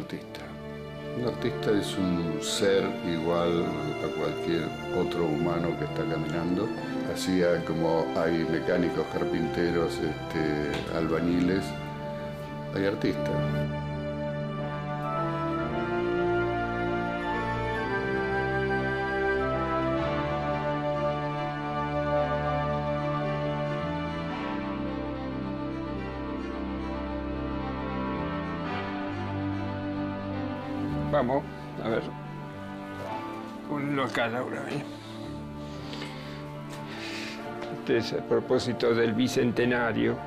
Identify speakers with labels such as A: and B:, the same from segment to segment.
A: artista? Un artista es un ser igual a cualquier otro humano que está caminando. Así como hay mecánicos, carpinteros, albañiles, hay artistas.
B: Vamos, a ver. Un local ahora bien. Este es a propósito del bicentenario.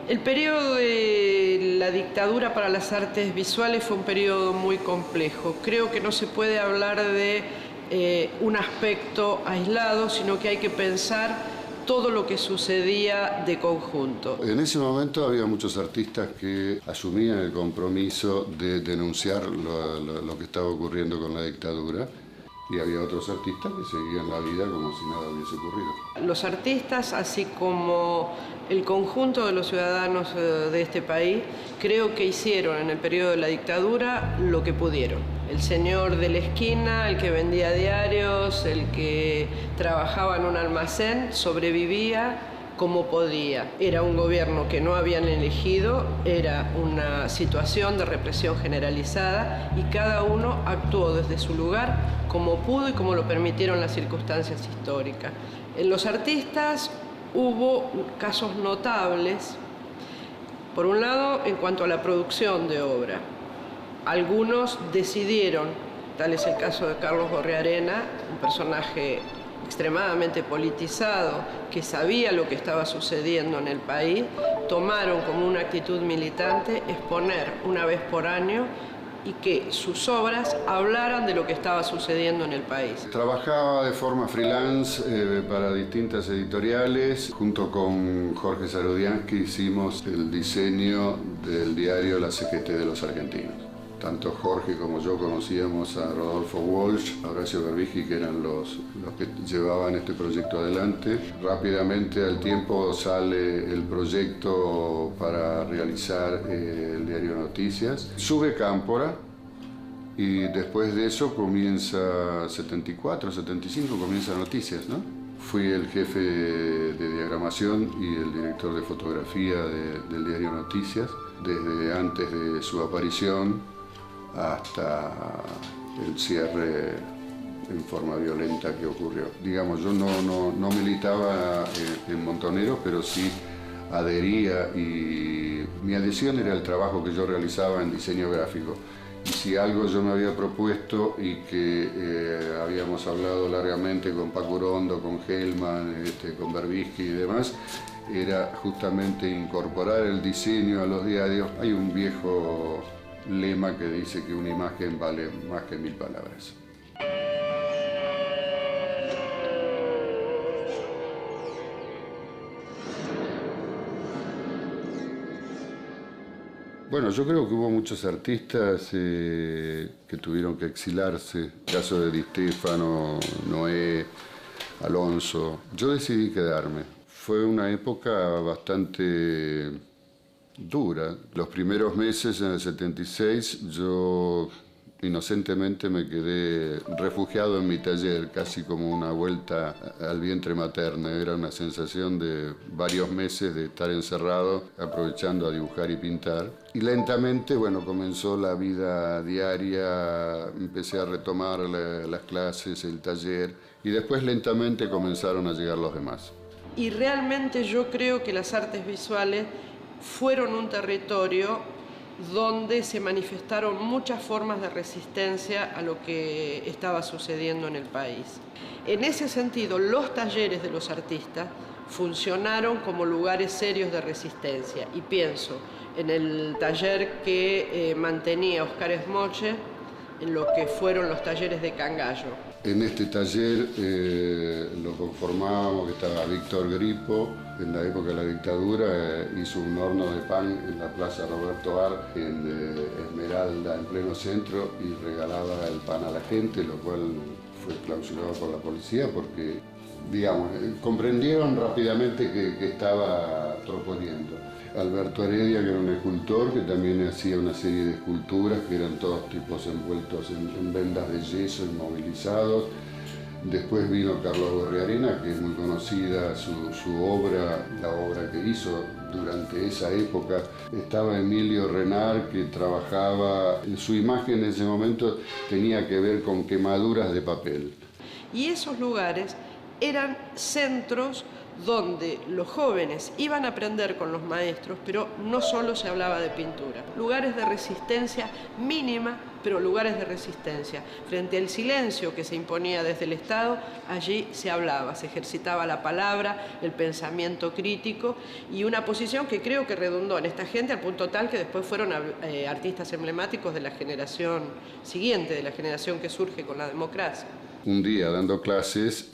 C: El periodo de la dictadura para las artes visuales fue un periodo muy complejo. Creo que no se puede hablar de un aspecto aislado, sino que hay que pensar todo lo que sucedía de conjunto.
A: En ese momento había muchos artistas que asumían el compromiso de denunciar lo que estaba ocurriendo con la dictadura. Y había otros artistas que seguían la vida como si nada hubiese ocurrido.
C: Los artistas, así como el conjunto de los ciudadanos de este país, creo que hicieron en el periodo de la dictadura lo que pudieron. El señor de la esquina, el que vendía diarios, el que trabajaba en un almacén, sobrevivía como podía. Era un gobierno que no habían elegido, era una situación de represión generalizada y cada uno actuó desde su lugar como pudo y como lo permitieron las circunstancias históricas. En los artistas hubo casos notables, por un lado en cuanto a la producción de obra. Algunos decidieron, tal es el caso de Carlos Borrearena, un personaje extremadamente politizado, que sabía lo que estaba sucediendo en el país, tomaron como una actitud militante exponer una vez por año y que sus obras hablaran de lo que estaba sucediendo en el país.
A: Trabajaba de forma freelance para distintas editoriales. Junto con Jorge Sarudiansky hicimos el diseño del diario La CGT de los Argentinos. Tanto Jorge como yo conocíamos a Rodolfo Walsh, a Horacio Berbisky, que eran los que llevaban este proyecto adelante. Rápidamente, al tiempo, sale el proyecto para realizar el diario Noticias. Sube Cámpora y después de eso comienza 74, 75, comienza Noticias, ¿no? Fui el jefe de diagramación y el director de fotografía del diario Noticias desde antes de su aparición hasta el cierre en forma violenta que ocurrió. Digamos, yo no militaba en Montoneros, pero sí adhería y mi adhesión era el trabajo que yo realizaba en diseño gráfico. Y si algo yo me había propuesto y que habíamos hablado largamente con Paco Urondo, con Hellman, con Berbisky y demás, era justamente incorporar el diseño a los diarios. Hay un viejo lema que dice que una imagen vale más que 1000 palabras. Bueno, yo creo que hubo muchos artistas que tuvieron que exilarse. El caso de Di Stefano, Noé, Alonso. Yo decidí quedarme. Fue una época bastante dura. Los primeros meses, en el 76, yo inocentemente me quedé refugiado en mi taller, casi como una vuelta al vientre materno. Era una sensación de varios meses de estar encerrado, aprovechando a dibujar y pintar. Y lentamente, bueno, comenzó la vida diaria, empecé a retomar las clases, el taller, y después lentamente comenzaron a llegar los demás.
C: Y realmente yo creo que las artes visuales fueron un territorio donde se manifestaron muchas formas de resistencia a lo que estaba sucediendo en el país. En ese sentido, los talleres de los artistas funcionaron como lugares serios de resistencia. Y pienso en el taller que mantenía Oscar Esmoche en lo que fueron los talleres de Cangallo.
A: En este taller lo conformábamos, que estaba Víctor Gripo. En la época de la dictadura hizo un horno de pan en la Plaza Roberto Ar, en Esmeralda, en pleno centro, y regalaba el pan a la gente, lo cual fue clausurado por la policía porque, digamos, comprendieron rápidamente que estaba proponiendo. Alberto Heredia, que era un escultor, que también hacía una serie de esculturas que eran todos tipos envueltos en vendas de yeso, inmovilizados. Después vino Carlos Gorriarena, que es muy conocida su obra, la obra que hizo durante esa época. Estaba Emilio Renard, que trabajaba, su imagen en ese momento tenía que ver con quemaduras de papel.
C: Y esos lugares eran centros donde los jóvenes iban a aprender con los maestros, pero no solo se hablaba de pintura. Lugares de resistencia mínima, pero lugares de resistencia. Frente al silencio que se imponía desde el Estado, allí se hablaba, se ejercitaba la palabra, el pensamiento crítico y una posición que creo que redundó en esta gente al punto tal que después fueron artistas emblemáticos de la generación siguiente, de la generación que surge con la democracia.
A: Un día dando clases,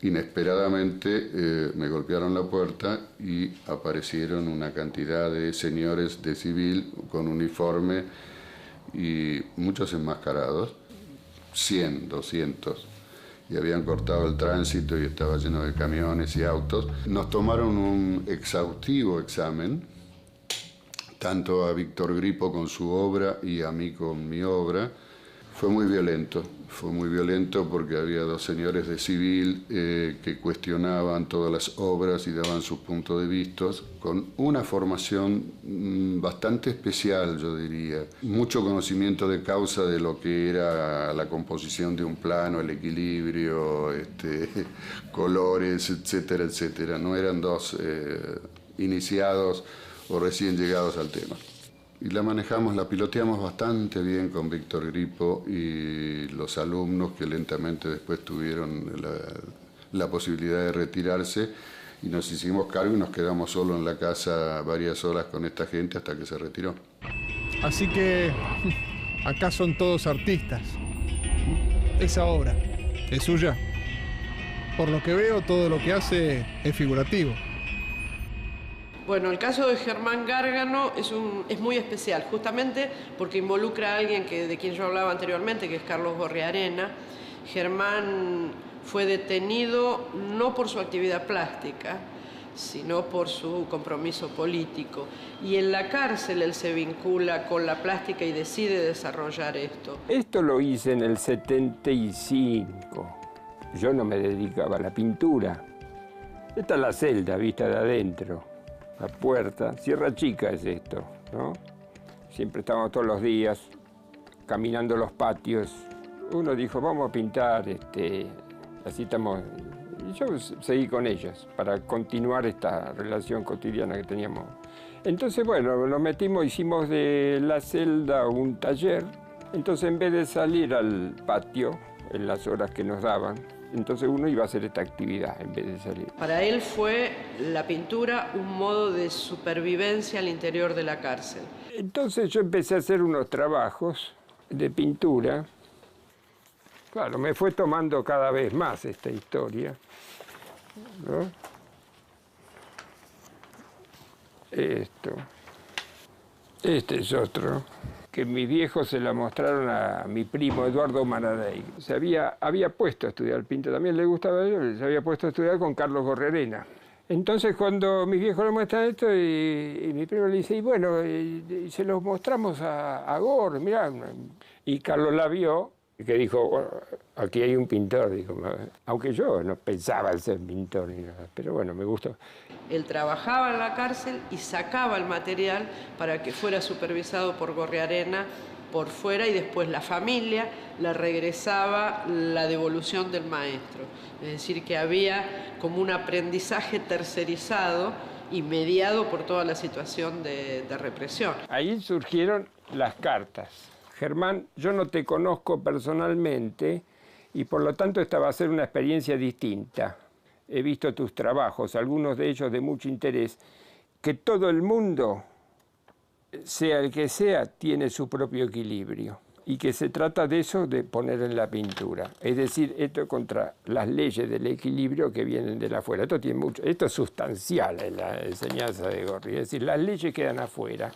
A: inesperadamente me golpearon la puerta y aparecieron una cantidad de señores de civil con uniforme y muchos enmascarados, 100, 200, y habían cortado el tránsito y estaba lleno de camiones y autos. Nos tomaron un exhaustivo examen, tanto a Víctor Gripo con su obra y a mí con mi obra. Fue muy violento porque había dos señores de civil que cuestionaban todas las obras y daban sus puntos de vista con una formación bastante especial, yo diría. Mucho conocimiento de causa de lo que era la composición de un plano, el equilibrio, colores, etcétera, etcétera. No eran dos iniciados o recién llegados al tema. Y la manejamos, la piloteamos bastante bien con Víctor Gripo y los alumnos que lentamente después tuvieron la posibilidad de retirarse y nos hicimos cargo y nos quedamos solos en la casa varias horas con esta gente hasta que se retiró.
D: Así que acá son todos artistas. Esa obra es suya. Por lo que veo, todo lo que hace es figurativo.
C: Bueno, el caso de Germán Gárgano es muy especial, justamente porque involucra a alguien de quien yo hablaba anteriormente, que es Carlos Gorriarena. Germán fue detenido no por su actividad plástica, sino por su compromiso político. Y en la cárcel él se vincula con la plástica y decide desarrollar esto.
B: Esto lo hice en el 75. Yo no me dedicaba a la pintura. Esta es la celda vista de adentro. La puerta, Sierra Chica es esto, ¿no? Siempre estábamos todos los días caminando los patios. Uno dijo, vamos a pintar, así estamos. Y yo seguí con ellos para continuar esta relación cotidiana que teníamos. Entonces, bueno, nos metimos, hicimos de la celda un taller. Entonces, en vez de salir al patio en las horas que nos daban, entonces uno iba a hacer esta actividad en vez de salir.
C: Para él fue la pintura un modo de supervivencia al interior de la cárcel.
B: Entonces yo empecé a hacer unos trabajos de pintura. Claro, me fue tomando cada vez más esta historia, ¿no? Esto. Este es otro, que mis viejos se la mostraron a mi primo Eduardo Maradei. Se había puesto a estudiar pintura, también le gustaba a él, se había puesto a estudiar con Carlos Gorriarena. Entonces cuando mis viejos le muestran esto y mi primo le dice, y bueno, se los mostramos a Gor, mirá. Y Carlos la vio y que dijo, bueno, aquí hay un pintor, dijo, aunque yo no pensaba en ser pintor ni nada, pero bueno, me gustó.
C: Él trabajaba en la cárcel y sacaba el material para que fuera supervisado por Gorriarena por fuera y después la familia le regresaba la devolución del maestro. Es decir, que había como un aprendizaje tercerizado y mediado por toda la situación de represión.
B: Ahí surgieron las cartas. Germán, yo no te conozco personalmente y por lo tanto esta va a ser una experiencia distinta. He visto tus trabajos, algunos de ellos de mucho interés, que todo el mundo sea el que sea, tiene su propio equilibrio. Y que se trata de eso, de poner en la pintura. Es decir, esto contra las leyes del equilibrio que vienen de afuera. Esto es sustancial en la enseñanza de Gorri. Es decir, las leyes quedan afuera.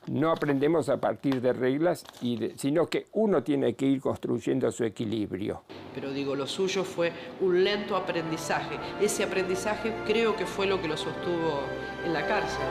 B: No aprendemos a partir de reglas, sino que uno tiene que ir construyendo su equilibrio.
C: Pero digo, lo suyo fue un lento aprendizaje. Ese aprendizaje creo que fue lo que lo sostuvo en la cárcel.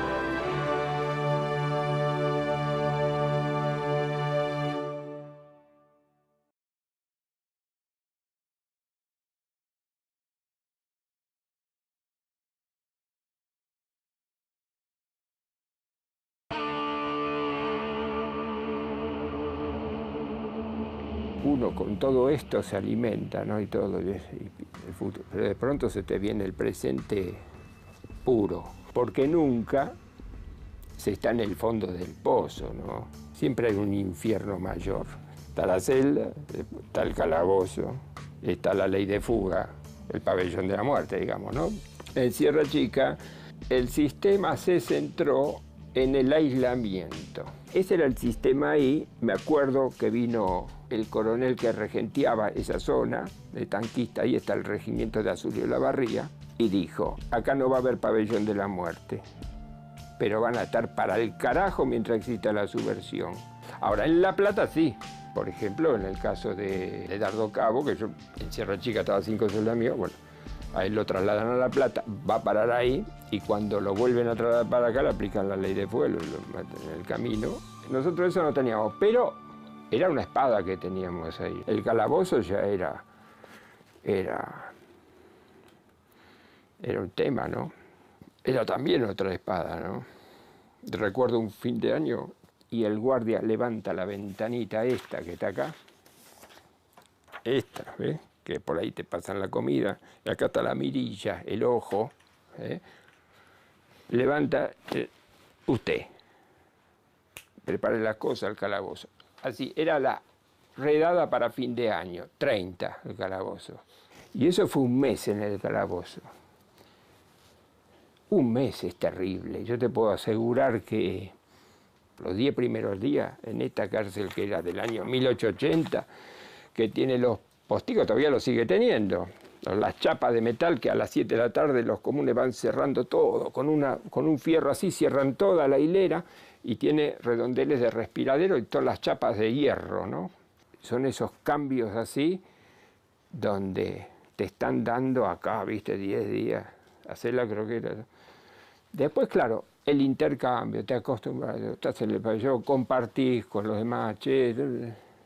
B: Uno con todo esto se alimenta, ¿no? Y todo, y el futuro. Pero de pronto se te viene el presente puro, porque nunca se está en el fondo del pozo, ¿no? Siempre hay un infierno mayor. Está la celda, está el calabozo, está la ley de fuga, el pabellón de la muerte, digamos, ¿no? En Sierra Chica, el sistema se centró en el aislamiento. Ese era el sistema ahí. Me acuerdo que vino el coronel que regenteaba esa zona de tanquista, ahí está el regimiento de Azulio Lavarría, y dijo, acá no va a haber pabellón de la muerte, pero van a estar para el carajo mientras exista la subversión. Ahora, en La Plata sí. Por ejemplo, en el caso de Dardo Cabo, que yo en Sierra Chica estaba 5 celdas míos, bueno, a él lo trasladan a La Plata, va a parar ahí, y cuando lo vuelven a trasladar para acá, le aplican la ley de fuego, lo meten en el camino. Nosotros eso no teníamos, pero era una espada que teníamos ahí. El calabozo ya era un tema, ¿no? Era también otra espada, ¿no? Recuerdo un fin de año y el guardia levanta la ventanita esta que está acá, esta, ¿ves? Que por ahí te pasan la comida, y acá está la mirilla, el ojo, ¿eh? Levanta, usted, prepare las cosas al calabozo. Así, era la redada para fin de año, 30 el calabozo. Y eso fue un mes en el calabozo. Un mes es terrible. Yo te puedo asegurar que los 10 primeros días en esta cárcel que era del año 1880, que tiene los postigos, todavía lo sigue teniendo. Las chapas de metal que a las 7 de la tarde los comunes van cerrando todo, con un fierro así cierran toda la hilera y tiene redondeles de respiradero y todas las chapas de hierro, ¿no? Son esos cambios así donde te están dando acá, viste, 10 días, hacer la croqueta. Después, claro, el intercambio, te acostumbras, estás en el pabellón, compartís con los demás, che,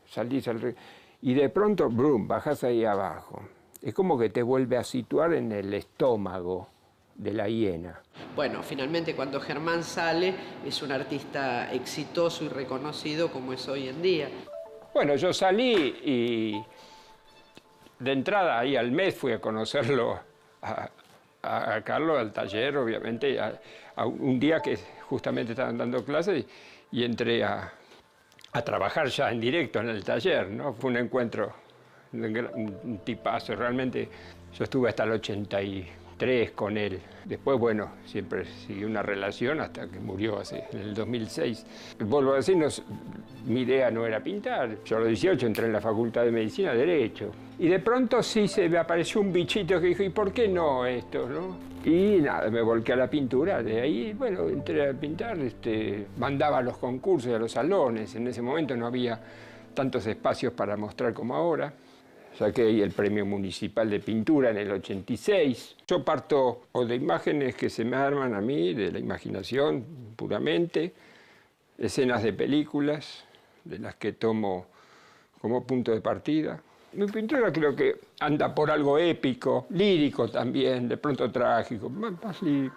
B: salís al río, y de pronto, brum, bajás ahí abajo. Es como que te vuelve a situar en el estómago de la hiena.
C: Bueno, finalmente cuando Germán sale es un artista exitoso y reconocido como es hoy en día.
B: Bueno, yo salí y de entrada ahí al mes fui a conocerlo a Carlos, al taller, obviamente, a un día que justamente estaban dando clases y entré a trabajar ya en directo en el taller, ¿no? Fue un encuentro, un tipazo, realmente. Yo estuve hasta el 83 con él. Después, bueno, siempre siguió una relación hasta que murió en el 2006. Vuelvo a decir, mi idea no era pintar. Yo a los 18 entré en la Facultad de Medicina, Derecho. Y de pronto sí se me apareció un bichito que dijo, ¿y por qué no esto, no? Y nada, me volqué a la pintura. De ahí, bueno, entré a pintar, mandaba a los concursos, a los salones. En ese momento no había tantos espacios para mostrar como ahora. Saqué ahí el Premio Municipal de Pintura en el 86. Yo parto o de imágenes que se me arman a mí, de la imaginación puramente, escenas de películas, de las que tomo como punto de partida. Mi pintura creo que anda por algo épico, lírico también, de pronto trágico, más lírico.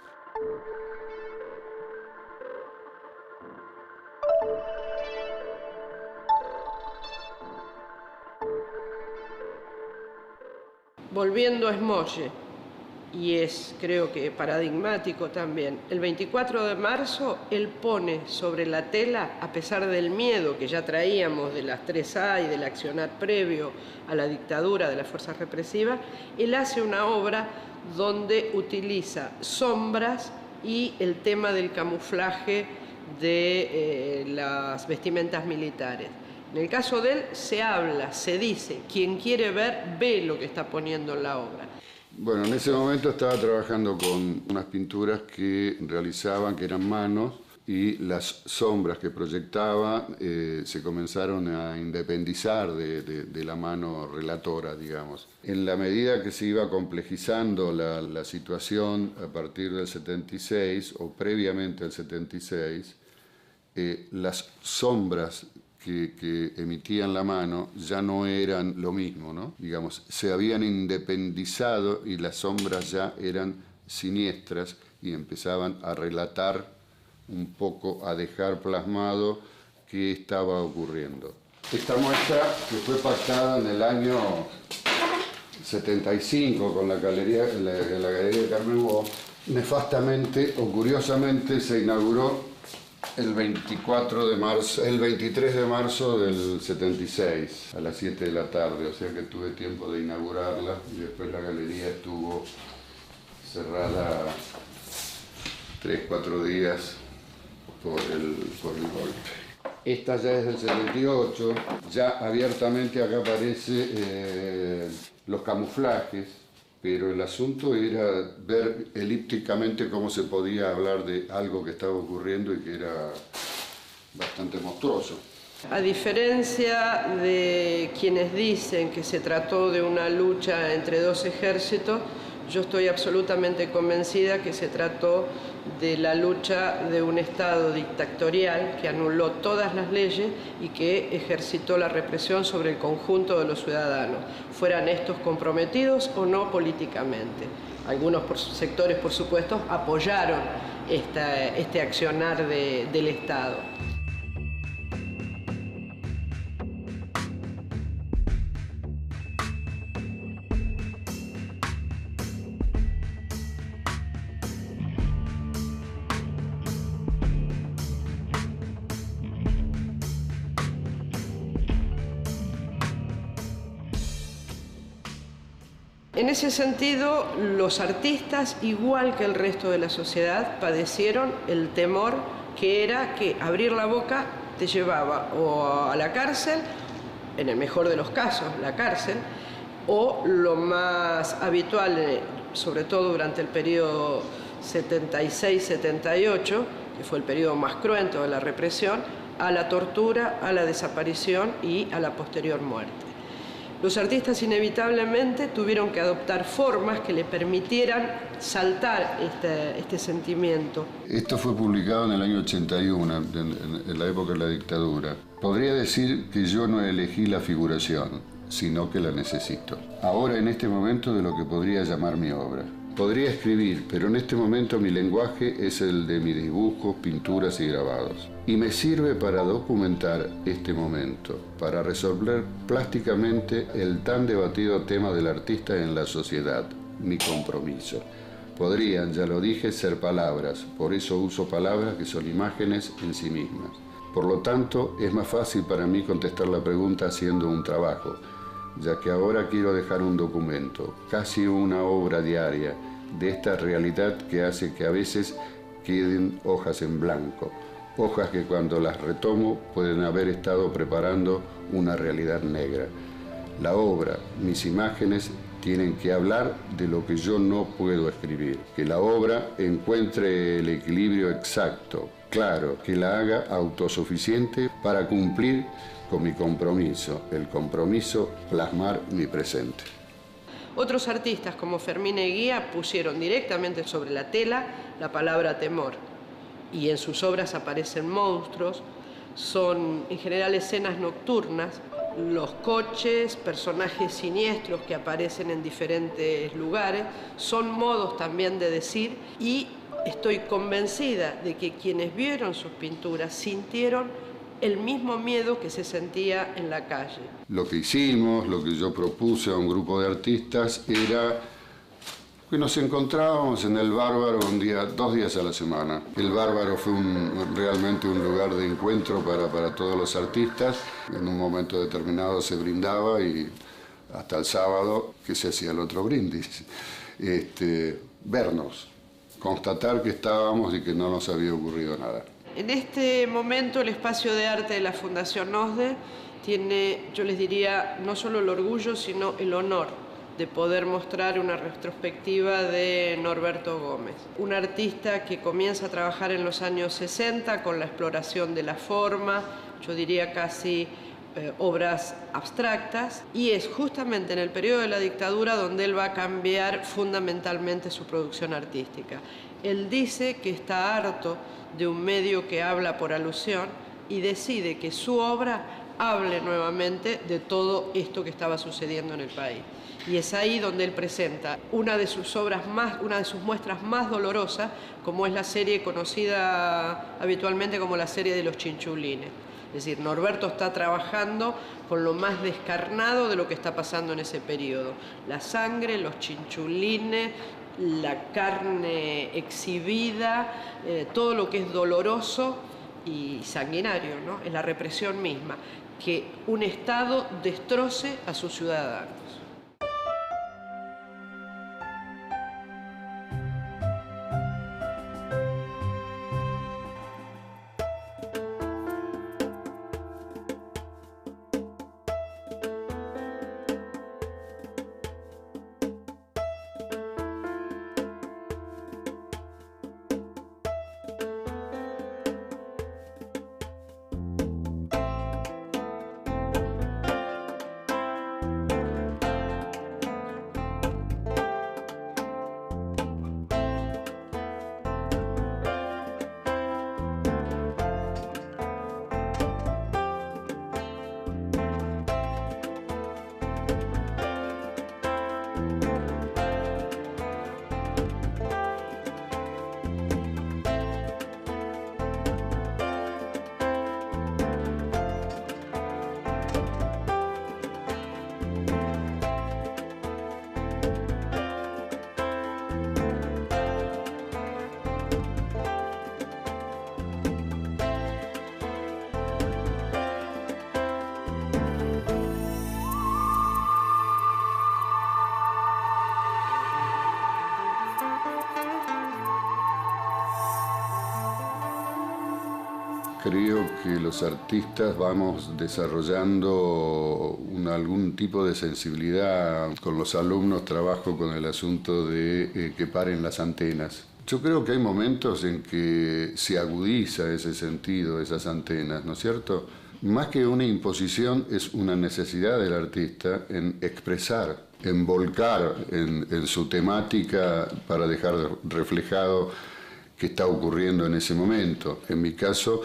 C: Volviendo a Smolle, y es creo que paradigmático también, el 24 de marzo él pone sobre la tela, a pesar del miedo que ya traíamos de las 3A y del accionar previo a la dictadura de las fuerzas represivas, él hace una obra donde utiliza sombras y el tema del camuflaje de las vestimentas militares. En el caso de él se habla, se dice, quien quiere ver, ve lo que está poniendo en la obra.
A: Bueno, en ese momento estaba trabajando con unas pinturas que realizaban, que eran manos, y las sombras que proyectaba se comenzaron a independizar de la mano relatora, digamos. En la medida que se iba complejizando la situación a partir del 76 o previamente al 76, las sombras que emitían la mano ya no eran lo mismo, ¿no? Digamos, se habían independizado y las sombras ya eran siniestras y empezaban a relatar un poco, a dejar plasmado qué estaba ocurriendo. Esta muestra, que fue pactada en el año 75 con la galería de Carmen Bo, nefastamente o curiosamente se inauguró el 23 de marzo del 76, a las 7 de la tarde, o sea que tuve tiempo de inaugurarla y después la galería estuvo cerrada 3-4 días por el golpe. Esta ya es del 78, ya abiertamente acá aparece los camuflajes, pero el asunto era ver elípticamente cómo se podía hablar de algo que estaba ocurriendo y que era bastante monstruoso.
C: A diferencia de quienes dicen que se trató de una lucha entre dos ejércitos, yo estoy absolutamente convencida que se trató de la lucha de un Estado dictatorial que anuló todas las leyes y que ejercitó la represión sobre el conjunto de los ciudadanos, fueran estos comprometidos o no políticamente. Algunos sectores, por supuesto, apoyaron este accionar del Estado. En ese sentido, los artistas, igual que el resto de la sociedad, padecieron el temor que era que abrir la boca te llevaba o a la cárcel, en el mejor de los casos, la cárcel, o lo más habitual, sobre todo durante el periodo 76-78, que fue el periodo más cruento de la represión, a la tortura, a la desaparición y a la posterior muerte. Los artistas inevitablemente tuvieron que adoptar formas que le permitieran saltar este sentimiento.
A: Esto fue publicado en el año 81, en la época de la dictadura. Podría decir que yo no elegí la figuración, sino que la necesito. Ahora, en este momento, de lo que podría llamar mi obra. Podría escribir, pero en este momento mi lenguaje es el de mis dibujos, pinturas y grabados. Y me sirve para documentar este momento, para resolver plásticamente el tan debatido tema del artista en la sociedad, mi compromiso. Podrían, ya lo dije, ser palabras, por eso uso palabras que son imágenes en sí mismas. Por lo tanto, es más fácil para mí contestar la pregunta haciendo un trabajo, ya que ahora quiero dejar un documento, casi una obra diaria, de esta realidad que hace que a veces queden hojas en blanco, hojas que cuando las retomo pueden haber estado preparando una realidad negra. La obra, mis imágenes, tienen que hablar de lo que yo no puedo escribir, que la obra encuentre el equilibrio exacto, claro, que la haga autosuficiente para cumplir con mi compromiso, el compromiso plasmar mi presente.
C: Otros artistas como Fermín Eguía pusieron directamente sobre la tela la palabra temor y en sus obras aparecen monstruos, son en general escenas nocturnas, los coches, personajes siniestros que aparecen en diferentes lugares, son modos también de decir y estoy convencida de que quienes vieron sus pinturas sintieron el mismo miedo que se sentía en la calle.
A: Lo que hicimos, lo que yo propuse a un grupo de artistas era que nos encontrábamos en el Bárbaro 2 días a la semana. El Bárbaro fue realmente un lugar de encuentro para todos los artistas. En un momento determinado se brindaba y hasta el sábado que se hacía el otro brindis. Vernos, constatar que estábamos y que no nos había ocurrido nada.
C: En este momento el espacio de arte de la Fundación OSDE tiene, yo les diría, no solo el orgullo, sino el honor de poder mostrar una retrospectiva de Norberto Gómez, un artista que comienza a trabajar en los años 60 con la exploración de la forma, yo diría casi obras abstractas, y es justamente en el periodo de la dictadura donde él va a cambiar fundamentalmente su producción artística. Él dice que está harto de un medio que habla por alusión y decide que su obra hable nuevamente de todo esto que estaba sucediendo en el país. Y es ahí donde él presenta una de sus obras más, una de sus muestras más dolorosas, como es la serie conocida habitualmente como la serie de los chinchulines. Es decir, Norberto está trabajando con lo más descarnado de lo que está pasando en ese periodo. La sangre, los chinchulines, la carne exhibida, todo lo que es doloroso y sanguinario, ¿no? Es la represión misma, que un Estado destroce a sus ciudadanos.
A: Creo que los artistas vamos desarrollando algún tipo de sensibilidad. Con los alumnos trabajo con el asunto de que paren las antenas. Yo creo que hay momentos en que se agudiza ese sentido, esas antenas, ¿no es cierto? Más que una imposición, es una necesidad del artista en expresar, en volcar en su temática para dejar reflejado qué está ocurriendo en ese momento. En mi caso,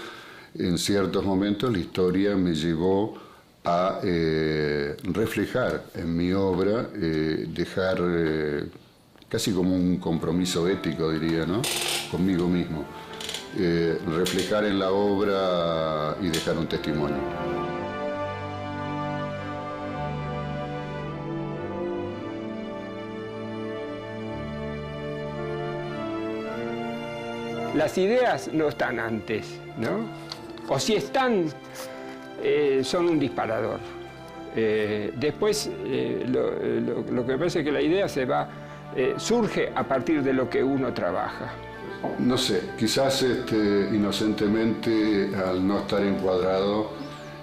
A: en ciertos momentos la historia me llevó a reflejar en mi obra, dejar casi como un compromiso ético, diría, ¿no? Conmigo mismo. Reflejar en la obra y dejar un testimonio.
B: Las ideas no están antes, ¿no? O si están, son un disparador. Después, lo que me parece es que la idea surge a partir de lo que uno trabaja.
A: No sé, quizás inocentemente, al no estar encuadrado,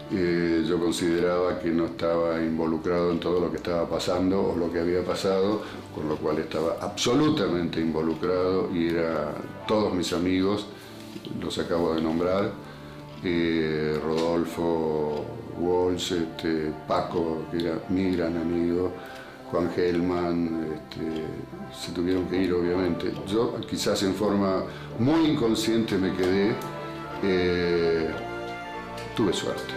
A: yo consideraba que no estaba involucrado en todo lo que estaba pasando o lo que había pasado, con lo cual estaba absolutamente involucrado y todos mis amigos, los acabo de nombrar, Rodolfo Walsh, Paco, que era mi gran amigo, Juan Gelman, se tuvieron que ir obviamente. Yo quizás en forma muy inconsciente me quedé, tuve suerte.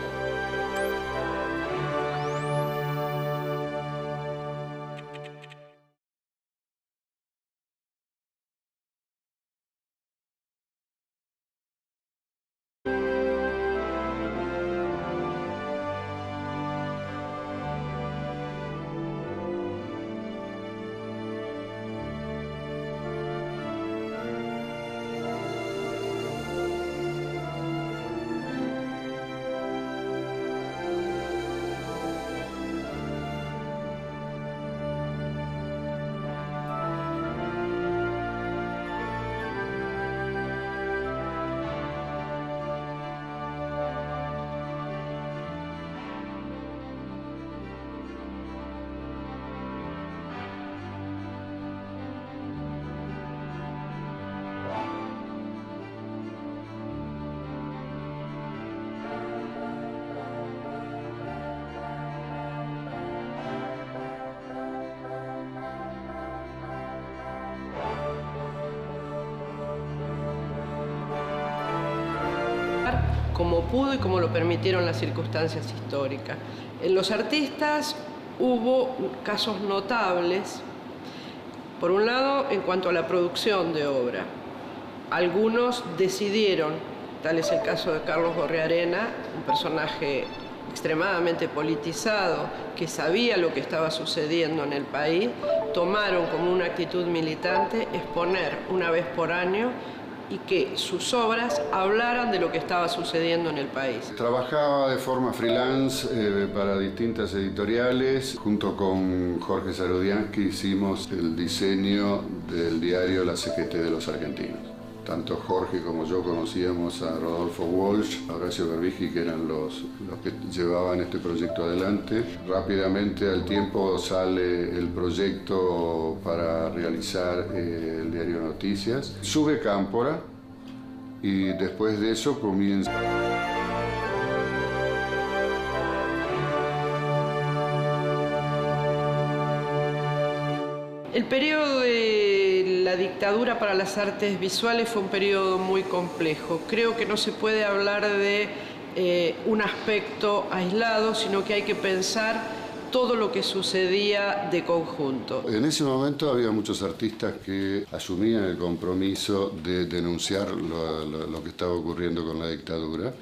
C: como pudo y como lo permitieron las circunstancias históricas. En los artistas hubo casos notables, por un lado, en cuanto a la producción de obra. Algunos decidieron, tal es el caso de Carlos Gorrearena, un personaje extremadamente politizado, que sabía lo que estaba sucediendo en el país, tomaron como una actitud militante exponer una vez por año y que sus obras hablaran de lo que estaba sucediendo en el país.
A: Trabajaba de forma freelance para distintas editoriales. Junto con Jorge Sarudiansky hicimos el diseño del diario La CGT de los Argentinos. Tanto Jorge como yo conocíamos a Rodolfo Walsh, a Horacio Berbisky, que eran los que llevaban este proyecto adelante. Rápidamente, al tiempo, sale el proyecto para realizar el diario Noticias. Sube Cámpora y después de eso comienza...
C: El periodo de la dictadura para las artes visuales fue un periodo muy complejo. Creo que no se puede hablar de un aspecto aislado, sino que hay que pensar todo lo que sucedía de conjunto.
A: En ese momento había muchos artistas que asumían el compromiso de denunciar lo que estaba ocurriendo con la dictadura.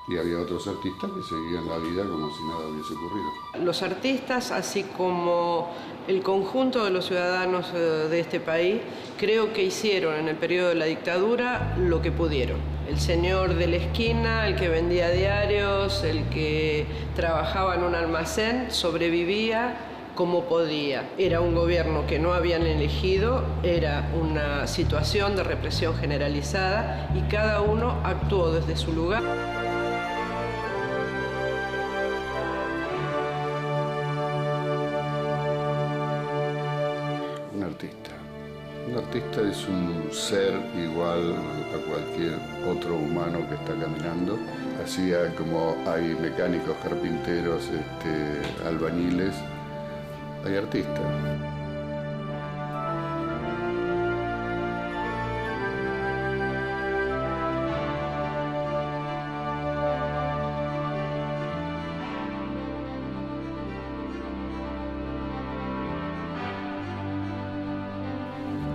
A: Y había otros artistas que seguían la vida como si nada hubiese ocurrido.
C: Los artistas, así como el conjunto de los ciudadanos de este país, creo que hicieron en el periodo de la dictadura lo que pudieron. El señor de la esquina, el que vendía diarios, el que trabajaba en un almacén, sobrevivía como podía. Era un gobierno que no habían elegido, era una situación de represión generalizada y cada uno actuó desde su lugar.
A: Un artista es un ser igual a cualquier otro humano que está caminando. Así como hay mecánicos, carpinteros, albañiles, hay artistas.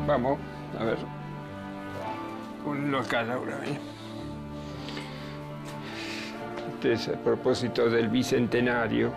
B: Vamos, a ver. Ponlo acá, Laura. Este es a propósito del bicentenario.